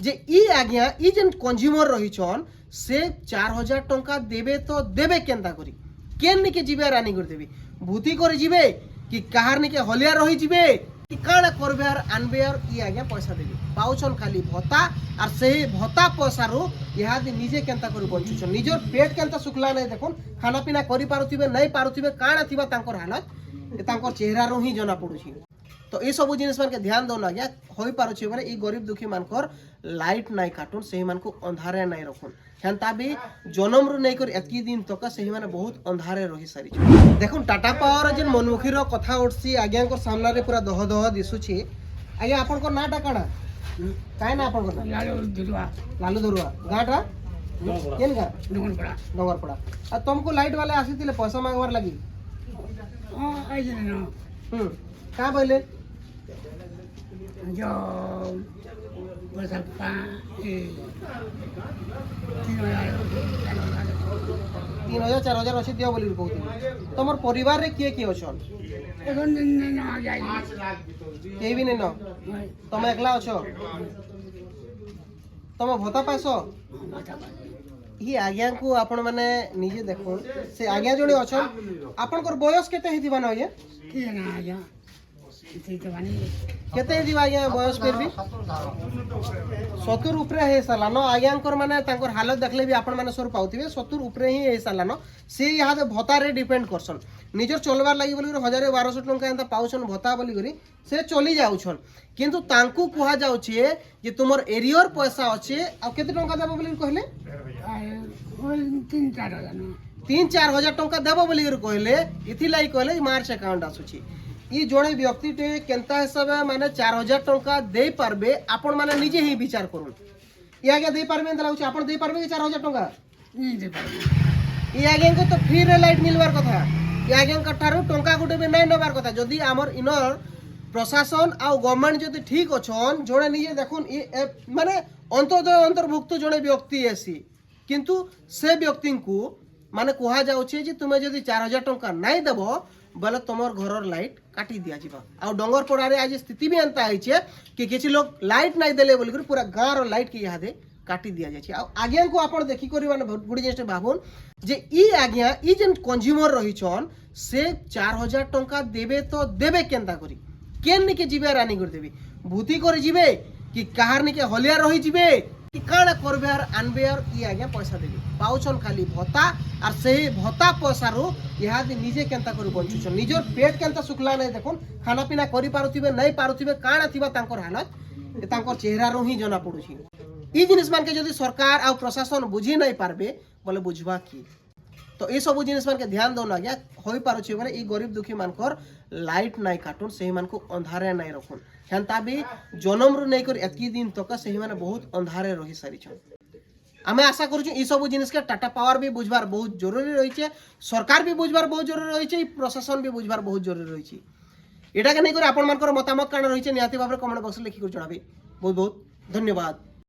যে ই আজ্ঞা ই যেন কনজ্ୟୁମର রহিছন সে 4000 টঙ্কা দেবে তো দেবে কেনতা করি কেন নিকে জিবে রানি করে দেবে ভূতি করে জিবে কি কাহার নিকে হলিয়া রহি জিবে কি কাଣା করবে আর আনবে আর ই আজ্ঞা পয়সা দেবে পাউছন খালি ভত্তা আর সেই ভত্তা পয়সারু ইহাদি নিজে কেনতা করে বঞ্চুছন নিজের পেট কেনতা শুকলা নাই দেখুন খানা পিনা করি পারুথিবে নাই পারুথিবে কাଣା থিবা তাঙ্কর হালত তাঙ্কর চেহারারু হি জনা পড়ুছি তো এই সব জিনিস মানকে ধ্যান দৌন আজ্ঞা হই পারুছি মানে এই গরিব দুঃখী মানকর লাইট নাই কাটুন সেই মানকু अंधारे নাই রখুন হেনতা বি জনমরু নাই করে এতকি দিন তক সেই মানে বহুত अंधारे রহি সারি দেখুন টাটা পাওয়ার যেন মনমুখীর কথা উঠছি আজ্ঞাঙ্কর সামনারে পুরা দহ দহ দিশুছি আজ্ঞা আপনার নাটা কাଣା কাই না আপনার লালু দরুয়া গাঁটা কেন গা ডঙ্গরপড়া আর तुमको लाइट वाले आसीथिले पैसा मांगवार लागि का बोले जो 3000 4000 अच्छी दियो बोली कहते तुम परिवार रे किए किए अछन केही भी नहीं न तुम एकला अछो तुम भत्ता पाइसो इ आज्ञा को आपण माने निजे देखो से आज्ञा जोड़ी अछन आपनकर बयस केते हिदिबा न ये केते हिदिबा आज्ञा बयस फिर भी 70 ऊपर हे सालानो आज्ञांकर माने तांकर हालत देखले भी आपण माने सोर पाउतिबे 70 ऊपर ही हे सालानो से यहाँ भत्ता रे डिपेंड करसन निजर चलबार लागि बोली 1000-1200 टंका एंता पाउछन भत्ता बोली करी से चली जाउछन किंतु तांकू कुहा जाउछे जे तुमर एरियर पैसा अछि आ केते टंका देबो बोली कहले 3-4 हजार टंका देबो बोली कहले इथि लाई कहले मार्च अकाउंट आसुछि इ जोड़े व्यक्ति टे केनता हिसाब माने 4000 टंका दे पारबे आपण माने निजे ही विचार करूं इ आगे दे पारबे एंता लागुछि आपण दे पारबे 4000 टंका नहीं दे पारबे इ आगे को तो फ्री रे लाइट मिलवार कथा इ आगे कठारु टंका गुटे बे नै नबार कथा जदी हमर इनर प्रशासन आ गवर्नमेंट जदी ठीक अछन जोड़े निजे देखुन इ माने अंतोदय अंतर्भुक्त जोड़े व्यक्ति एसी किंतु से व्यक्ति को माने कुहा जाउछि जे तुमे जदी 4000 टंका नै देबो बोले तुमर घरर लाइट काटी दिया जीवा आ डंगर पड़ारे आज स्थिति भी एंता आइछे कि किछि लोग लाइट नै देले बोली पूरा गाँ रो लाइट के यहाँ दे काटी दिया जाइछे आ आज्ञा को आपण देखि करी माने गुडी जेस्ट भाबुन जे इ आज्ञा इ जेन कंज्यूमर रहिछन से 4000 टंका देबे तो देबे केनता करी केन निके जिबे रानी कर देबे भूति करे जिबे कि काहार निके हलिया रहि जिबे कि काଣା करबे আর আনবে আর ই আজ্ঞা পয়সা দেবে পাউছন খালি ভত্তা আর সেই ভত্তা পয়সারু ইহাদি নিজে কেনতা করে বঞ্চুছন নিজের পেট কেনতা শুকলা নাই দেখুন খানা পিনা করি পারুথিবে নাই পারুথিবে কাଣା থিবা তাঙ্কর হালত তাঙ্কর চেহারারু হি জনা পড়ুছি ই জিনিস মানকে যদি সরকার আর প্রশাসন বুঝি নাই পারবে বলে বুঝবা কি তো এই সব জিনিস মানকে ধ্যান দৌন আজ্ঞা হই পারুছি মানে এই গরিব দুঃখী মানকর লাইট নাই কাটুন সেই মানকু अंधारे নাই রখুন হেনতা বি জনমরু নাই করে এতকি দিন তক সেই মানে বহুত अंधारे রহি সারিছন আমি আশা করছি এই সব জিনিসকে টাটা পাওয়ার भी বুঝবার বহুত জরুরি রয়েছে সরকার भी বুঝবার বহুত জরুরি রয়েছে প্রশাসন भी বুঝবার বহুত জরুরি রয়েছে এটাকে নাই করে আপন মানকর মতামত কারণ রয়েছে নিহাতি ভাবে কমেন্ট বক্সে লিখি করে জনাবে বহুত বহুত ধন্যবাদ।